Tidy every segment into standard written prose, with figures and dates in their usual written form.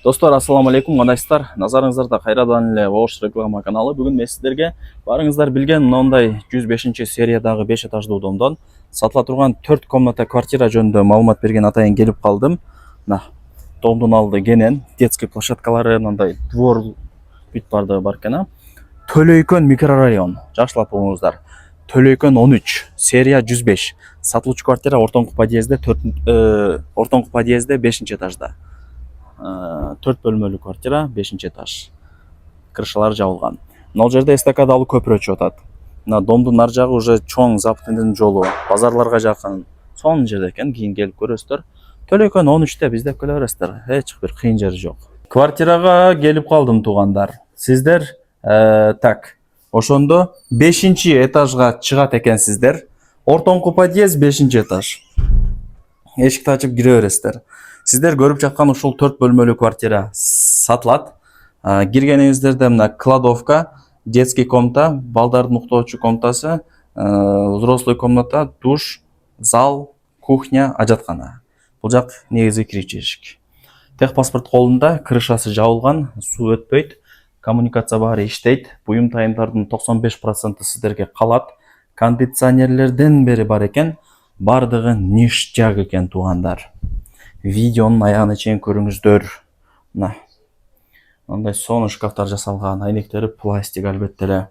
Достор, ассаламу алейкум, кандайсыздар? Назарыңыздарда кайрадан эле Ош реклама каналы. Бүгүн мен сиздерге барыңыздар билген мындай 105-сериядагы 5 этаждуу домдон сатыла турган 4 комната квартира жөнүндө маалымат берген атайын келип калдым. Мына домдун алды кенен, детский площадкалары, мындай двор бүт бардыгы бар экен. Төлөйкөн микрорайон. Жакшылап угуңуздар. Төлөйкөн 13, серия 105. Сатылуучу квартира ортоңку подъездде 5 этажда. 4 бөлмөлүү квартира, 5 этаж. Крышалары жабылган. Мына жерде эстакадалуу көпүр өчүп атат. Мына домдун ар жагы уже чоң Западтын жолу, базарларга жакын. Сонун жерде экен, кийин келип көрөсүздөр. Төлөйкөн 13те биздеп келе бересиздер. Эч бир кыйын жери жок. Квартирага келип калдым туугандар. Сиздер ошондо 5-этажга чыгат экенсиздер. Ортоңку подъезд 5-этаж. Эшикти ачып кире бересиздер. Сиздер көрүп жаткан ушул 4 бөлмөлүү квартира сатылат. Киргениңиздерде мына кладовка, детский комната, балдардын уктоочу комнатасы, взрослый комната, душ, зал, кухня, ажаткана. Бул жак негизги кирүүчү эшик. Техпаспорт колунда, крышасы жабылган, суу өтпөйт, коммуникация баары иштейт. Буюм тайымдардын 95% сиздерге калат. Кондиционерлерден бери бар экен, бардыгы ништяк экен туугандар. Видеонун аягына чейин көрүңүздөр. Мына мындай сонун шкафтар жасалган, айнектери пластик албетте эле.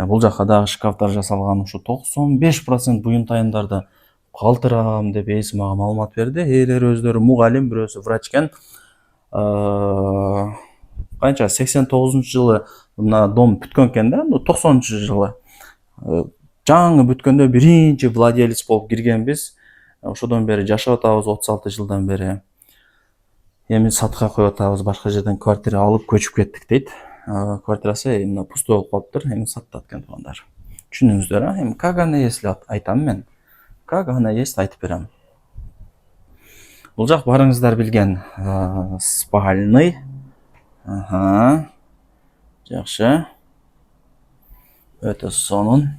Бул жакка дагы шкафтар жасалган. Ушу 95% буюм тайымдарды калтырам деп эси мага маалымат берди. Ээлери өздөрү мугалим, бирөөсү врач экен. Канча 89-жылы мына дом бүткөн экен да, 90-жылы. Жаңы бүткөндө биринчи владелец болуп киргенбиз. Ошодон бери жашап атабыз 36 жылдан бери. Эми сатка коюп атабыз, башка жерден квартира алып көчүп кеттик дейт. Квартирасы мына пустой болуп калыптыр, эми сатылат экен туугандар. Түшүнүңүздөр, эми как она если айтам мен. Как она есть айтып берем. Бул жак барыңыздар билген спальный. Жакшы. Өтө сонун.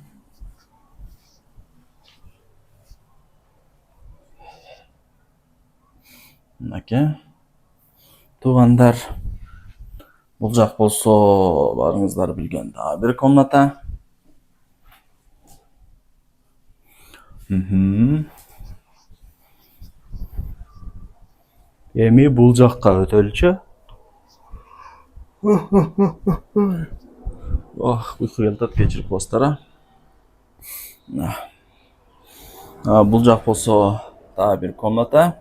Мынакей. Туугандар, бул жак болсо барыңыздар билген дагы бир комната. Эми бул жакка өтөлүчү. Уйку келип кечирип коесуздар. Бул жак болсо дагы бир комната.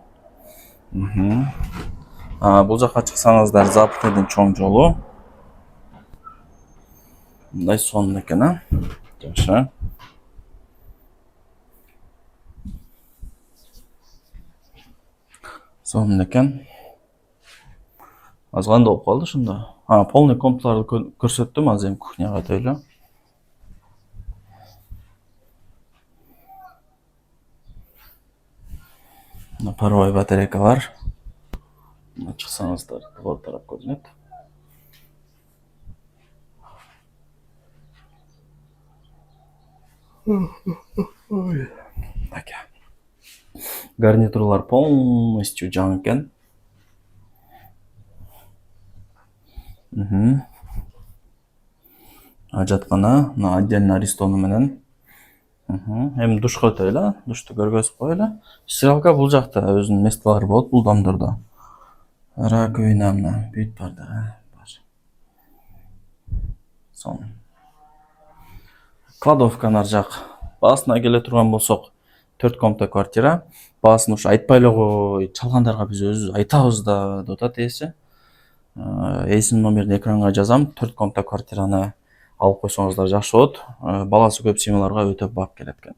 Бул жакка чыксаңыздар Западтын чоң жолу. Мындай сонун экен, Жакшы. Сонун экен. Аз кандай болуп калды ошондо. Полный комнаталарды көрсөттүм, азыр эми кухняга өтөлү. Паровой батарейка бар. Чыксаңыздар, двор тарап көрүнөт. Гарнитурлар полностью жаңы экен. Ажаткана, мына отдельно аристону менен. Эми душка өтөлү, душту көргөзүп коелу. Стиралка бул жакта өзүнүн местолору болот бул домдордо. Раковина мына бүт бардыгы бар. Сонун. Кладовка нар жак. Баасына келе турган болсок, 4 комната квартира. Баасын ушу айтпай эле кой, чалгандарга биз өзүбүз айтабыз да деп атат эси. Эсинин номерин экранга жазам. 4 комната квартираны алып койсоңуздар жакшы болот. Баласы көп семьяларга өтө бап келет экен.